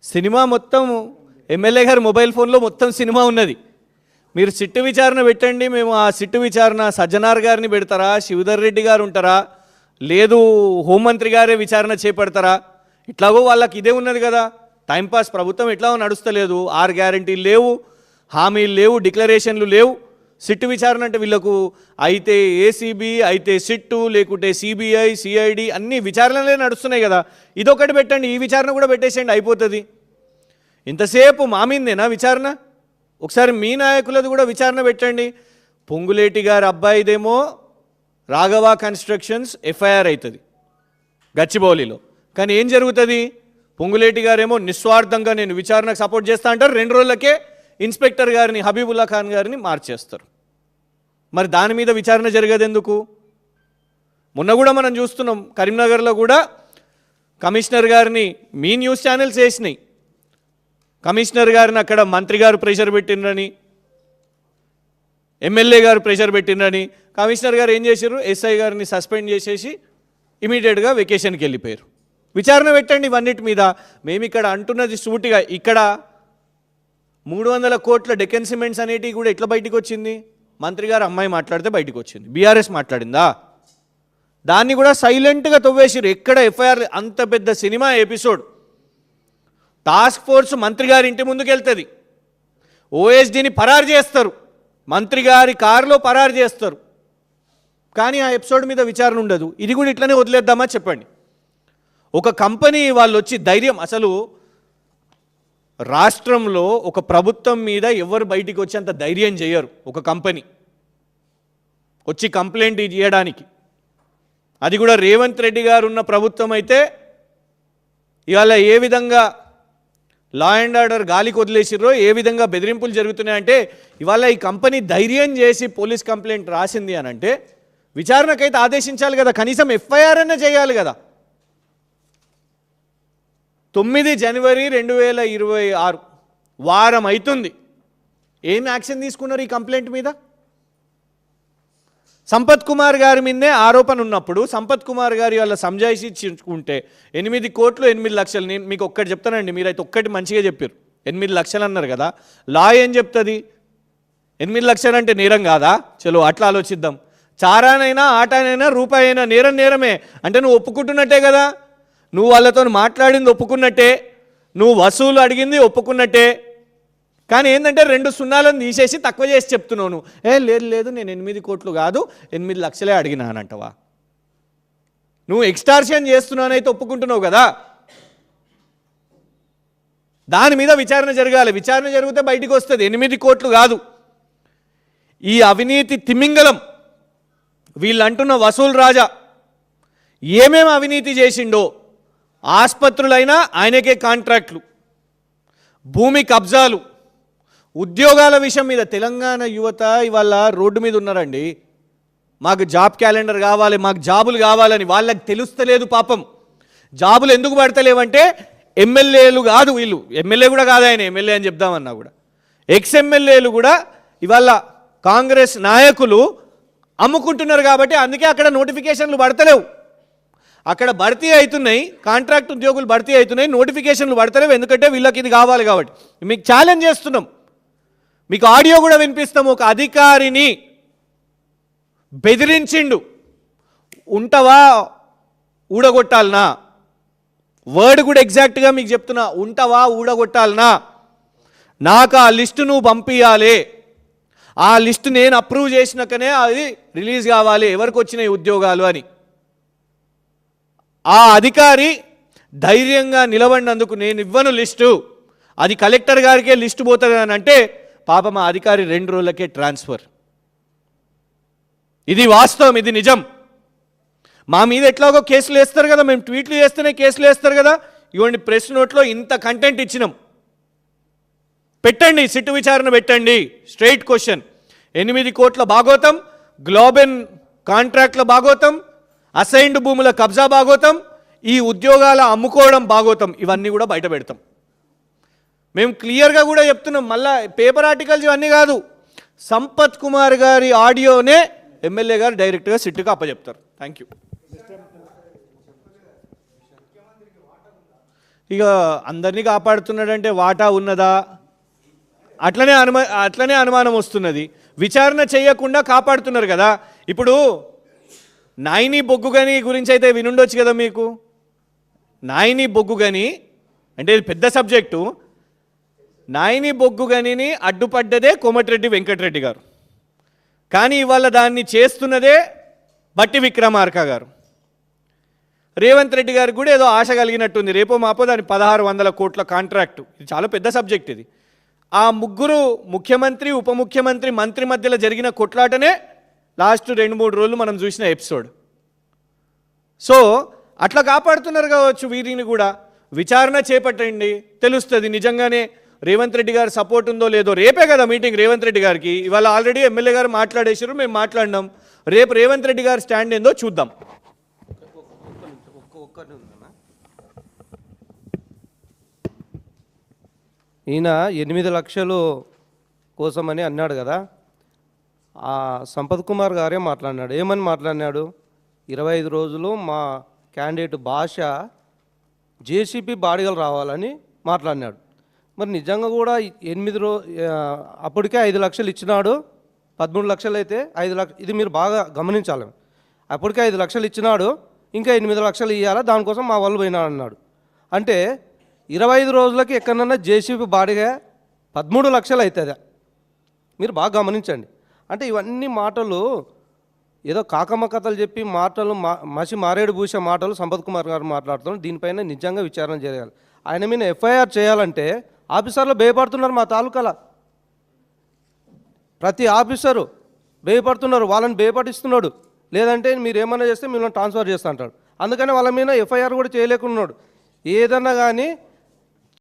Cinema మొత్తం MLA గారి mobile ఫోన్లో మొత్తం సినిమా ఉన్నది. మీరు సిట్టు విచారణ పెట్టండి, మేము ఆ సిట్టు విచారణ సజ్జనార్ గారిని పెడతారా, శివధర్ రెడ్డి గారు ఉంటారా, లేదు హోంమంత్రి గారే విచారణ చేపడతారా? ఇట్లాగో వాళ్ళకి ఇదే ఉన్నది కదా, టైంపాస్. ప్రభుత్వం ఎట్లాగో నడుస్తలేదు, 6 గ్యారెంటీలు లేవు, హామీలు లేవు, డిక్లరేషన్లు లేవు. సిట్టు విచారణ అంటే వీళ్ళకు అయితే ఏసీబీ, అయితే సిట్టు, లేకుంటే సిబిఐ, సిఐడి అన్ని విచారణలే నడుస్తున్నాయి కదా. ఇదొకటి పెట్టండి, ఈ విచారణ కూడా పెట్టేసేయండి, అయిపోతుంది. ఇంతసేపు మా మీదేనా విచారణ? ఒకసారి మీ నాయకులది కూడా విచారణ పెట్టండి. పొంగులేటి గారి అబ్బాయిదేమో రాఘవ కన్స్ట్రక్షన్స్ ఎఫ్ఐఆర్ అవుతుంది గచ్చిబౌలిలో. కానీ ఏం జరుగుతుంది? పొంగులేటి గారేమో నిస్వార్థంగా నేను విచారణకు సపోర్ట్ చేస్తా అంటారు, 2 రోజులకే ఇన్స్పెక్టర్ గారిని, హబీబుల్లా ఖాన్ గారిని మార్చేస్తారు. మరి దాని మీద విచారణ జరగదు ఎందుకు? మొన్న కూడా మనం చూస్తున్నాం, కరీంనగర్లో కూడా కమిషనర్ గారిని మీ న్యూస్ ఛానల్స్ వేసినాయి. కమిషనర్ గారిని అక్కడ మంత్రి గారు ప్రెషర్ పెట్టినని, ఎమ్మెల్యే గారు ప్రెషర్ పెట్టినని, కమిషనర్ గారు ఏం చేశారు? ఎస్ఐ గారిని సస్పెండ్ చేసేసి ఇమీడియట్గా వెకేషన్కి వెళ్ళిపోయారు. విచారణ పెట్టండి ఇవన్నిటి మీద. మేము ఇక్కడ అంటున్నది సూటిగా, ఇక్కడ 300 కోట్ల డెక్కన్ సిమెంట్స్ అనేటివి కూడా ఎట్లా బయటికి వచ్చింది? మంత్రి గారు అమ్మాయి మాట్లాడితే బయటకు వచ్చింది. బీఆర్ఎస్ మాట్లాడిందా? దాన్ని కూడా సైలెంట్గా తవ్వేసారు. ఎక్కడ ఎఫ్ఐఆర్? అంత పెద్ద సినిమా ఎపిసోడ్. టాస్క్ ఫోర్స్ మంత్రి గారి ఇంటి ముందుకు వెళ్తుంది, ఓఎస్డీని పరారు చేస్తారు, మంత్రి గారి కారులో పరారు చేస్తారు. కానీ ఆ ఎపిసోడ్ మీద విచారణ ఉండదు. ఇది కూడా ఇట్లనే వదిలేద్దామా చెప్పండి? ఒక కంపెనీ వాళ్ళు వచ్చి ధైర్యం, అసలు రాష్ట్రంలో ఒక ప్రభుత్వం మీద ఎవరు బయటికి వచ్చి అంత ధైర్యం చేయరు. ఒక కంపెనీ వచ్చి కంప్లైంట్ చేయడానికి, అది కూడా రేవంత్ రెడ్డి గారు ఉన్న ప్రభుత్వం అయితే ఇవాళ ఏ విధంగా లా అండ్ ఆర్డర్ గాలికి వదిలేసిర్రో, ఏ విధంగా బెదిరింపులు జరుగుతున్నాయంటే, ఇవాళ ఈ కంపెనీ ధైర్యం చేసి పోలీస్ కంప్లైంట్ రాసింది అని అంటే విచారణకైతే ఆదేశించాలి కదా, కనీసం ఎఫ్ఐఆర్ అన్న చేయాలి కదా. 9 జనవరి 2026 వారం అవుతుంది. ఏం యాక్షన్ తీసుకున్నారు ఈ కంప్లైంట్ మీద? సంపత్ కుమార్ గారి మీదే ఆరోపణ ఉన్నప్పుడు సంపత్ కుమార్ గారి వాళ్ళ సంజాయిషి ఇచ్చుకుంటే 8 కోట్లు 8 లక్షలు. నేను మీకు ఒక్కటి చెప్తానండి, మీరైతే ఒక్కటి మంచిగా చెప్పారు. 8 లక్షలు అన్నారు కదా, లా ఏం చెప్తుంది? 8 లక్షలు అంటే నేరం కాదా? చలో అట్లా ఆలోచిద్దాం. చారానైనా ఆటానైనా రూపాయి అయినా నేరం నేరమే అంటే నువ్వు ఒప్పుకుంటున్నట్టే కదా. నువ్వు వాళ్ళతో మాట్లాడింది ఒప్పుకున్నట్టే, నువ్వు వసూలు అడిగింది ఒప్పుకున్నట్టే. కానీ ఏంటంటే 2 సున్నాలను తీసేసి తక్కువ చేసి చెప్తున్నావు. లేదు లేదు నేను 8 కోట్లు కాదు 8 లక్షలే అడిగినానంటవా? నువ్వు ఎక్స్టార్షన్ చేస్తున్నానైతే ఒప్పుకుంటున్నావు కదా. దాని మీద విచారణ జరగాలి. విచారణ జరిగితే బయటికి వస్తుంది 8 కోట్లు కాదు. ఈ అవినీతి తిమింగలం వీళ్ళు అంటున్న వసూలు రాజా ఏమేమి అవినీతి చేసిండో, ఆసుపత్రులైనా ఆయనకే కాంట్రాక్ట్లు, భూమి కబ్జాలు, ఉద్యోగాల విషయం మీద తెలంగాణ యువత ఇవాళ రోడ్డు మీద ఉన్నారండి. మాకు జాబ్ క్యాలెండర్ కావాలి, మాకు జాబులు కావాలని. వాళ్ళకి తెలుస్తలేదు పాపం. జాబులు ఎందుకు పడతలేవంటే ఎమ్మెల్యేలు కాదు వీళ్ళు, ఎమ్మెల్యే కూడా కాదు ఆయన, ఎమ్మెల్యే అని చెప్దామన్నా కూడా ఎక్స్ఎమ్మెల్యేలు కూడా ఇవాళ కాంగ్రెస్ నాయకులు అమ్ముకుంటున్నారు కాబట్టి అందుకే అక్కడ నోటిఫికేషన్లు పడతలేవు. అక్కడ భర్తీ అవుతున్నాయి, కాంట్రాక్ట్ ఉద్యోగులు భర్తీ అవుతున్నాయి, నోటిఫికేషన్లు పడతలేవు. ఎందుకంటే వీళ్ళకి ఇది కావాలి కాబట్టి. మీకు ఛాలెంజ్ చేస్తున్నాం, మీకు ఆడియో కూడా వినిపిస్తాము. ఒక అధికారిని బెదిరించిండు, ఉంటావా ఊడగొట్టాలనా? వర్డ్ కూడా ఎగ్జాక్ట్గా మీకు చెప్తున్నా, ఉంటావా ఊడగొట్టాలనా? నాకు ఆ లిస్టు నువ్వు పంపించాలి, ఆ లిస్టు నేను అప్రూవ్ చేసినాకనే అది రిలీజ్ కావాలి ఎవరికి వచ్చినాయి ఉద్యోగాలు అని. ఆ అధికారి ధైర్యంగా నిలబడినందుకు నేను ఇవ్వను లిస్టు, అది కలెక్టర్ గారికే లిస్టు పోతుంది అని అంటే పాపం ఆ అధికారి 2 రోజులకే ట్రాన్స్ఫర్. ఇది వాస్తవం, ఇది నిజం. మా మీద ఎట్లాగో కేసులు వేస్తారు కదా, మేము ట్వీట్లు చేస్తేనే కేసులు వేస్తారు కదా. ఇవ్వండి, ప్రెస్ నోట్లో ఇంత కంటెంట్ ఇచ్చినాం. పెట్టండి, సిట్టు విచారణ పెట్టండి. Straight question. 8 కోట్ల భాగోతం, గ్లోబెన్ కాంట్రాక్ట్ల భాగోతం, అసైన్డ్ భూముల కబ్జా భాగోతం, ఈ ఉద్యోగాల అమ్ముకోవడం భాగోతం, ఇవన్నీ కూడా బయట పెడతాం. మేము క్లియర్గా కూడా చెప్తున్నాం. మళ్ళీ పేపర్ ఆర్టికల్స్ ఇవన్నీ కాదు, సంపత్ కుమార్ గారి ఆడియోనే ఎమ్మెల్యే గారు డైరెక్ట్గా సిట్టుగా అప్పచెప్తారు. Thank you. ఇక అందరినీ కాపాడుతున్నాడంటే వాటా ఉన్నదా, అట్లనే అనుమానం వస్తున్నది. విచారణ చేయకుండా కాపాడుతున్నారు కదా. ఇప్పుడు నాయిని బొగ్గుగని గురించి అయితే వినుండొచ్చు కదా మీకు. నాయిని బొగ్గుగని అంటే ఇది పెద్ద సబ్జెక్టు. నాయిని బొగ్గుగనిని అడ్డుపడ్డదే కోమటిరెడ్డి వెంకటరెడ్డి గారు, కానీ ఇవాళ దాన్ని చేస్తున్నదే బట్టి విక్రమార్క గారు. రేవంత్ రెడ్డి గారికి కూడా ఏదో ఆశ కలిగినట్టుంది, రేపో మాపో దాని 1600 కోట్ల కాంట్రాక్టు. ఇది చాలా పెద్ద సబ్జెక్ట్ ఇది. ఆ ముగ్గురు ముఖ్యమంత్రి, ఉప ముఖ్యమంత్రి, మంత్రి మధ్యలో జరిగిన కొట్లాటనే లాస్ట్ 2-3 రోజులు మనం చూసిన ఎపిసోడ్. సో అట్లా కాపాడుతున్నారు కావచ్చు. వీరిని కూడా విచారణ చేపట్టండి, తెలుస్తుంది నిజంగానే రేవంత్ రెడ్డి గారు సపోర్ట్ ఉందో లేదో. రేపే కదా మీటింగ్ రేవంత్ రెడ్డి గారికి. ఇవాళ ఆల్రెడీ ఎమ్మెల్యే గారు మాట్లాడేసారు, మేము మాట్లాడినాం. రేపు రేవంత్ రెడ్డి గారి స్టాండ్ ఏందో చూద్దాం. ఈయన 8 లక్షలు కోసమని అన్నాడు కదా, ఆ సంపత్ కుమార్ గారే మాట్లాడినాడు. ఏమని మాట్లాడినాడు? 25 రోజులు మా క్యాండిడేట్ భాష జేసీపీ బాడిగలు రావాలని మాట్లాడినాడు. మరి నిజంగా కూడా అప్పటికే 5 లక్షలు ఇచ్చినాడు. 13 లక్షలు అయితే 5 లక్షలు, ఇది మీరు బాగా గమనించాలి. అప్పటికే 5 లక్షలు ఇచ్చినాడు, ఇంకా 8 లక్షలు ఇవ్వాలా, దానికోసం మా వాళ్ళు పోయినాడు అన్నాడు. అంటే 25 రోజులకి ఎక్కడన్నా జేసీబీ బాడిగా 13 లక్షలు అవుతుందా? మీరు బాగా గమనించండి. అంటే ఇవన్నీ మాటలు ఏదో కాకమ్మ కథలు చెప్పి మాటలు మసి మారేడు పూసే మాటలు సంపత్ కుమార్ గారు మాట్లాడుతున్నారు. దీనిపైన నిజంగా విచారణ చేయాలి. ఆయన మీద ఎఫ్ఐఆర్ చేయాలంటే ఆఫీసర్లు భయపడుతున్నారు. మా తాలూకాలో ప్రతి ఆఫీసరు భయపడుతున్నారు, వాళ్ళని భయపడిస్తున్నాడు. లేదంటే మీరు ఏమన్నా చేస్తే మిమ్మల్ని ట్రాన్స్ఫర్ చేస్తా అంటాడు. అందుకని వాళ్ళ మీద ఎఫ్ఐఆర్ కూడా చేయలేకున్నాడు. ఏదన్నా కానీ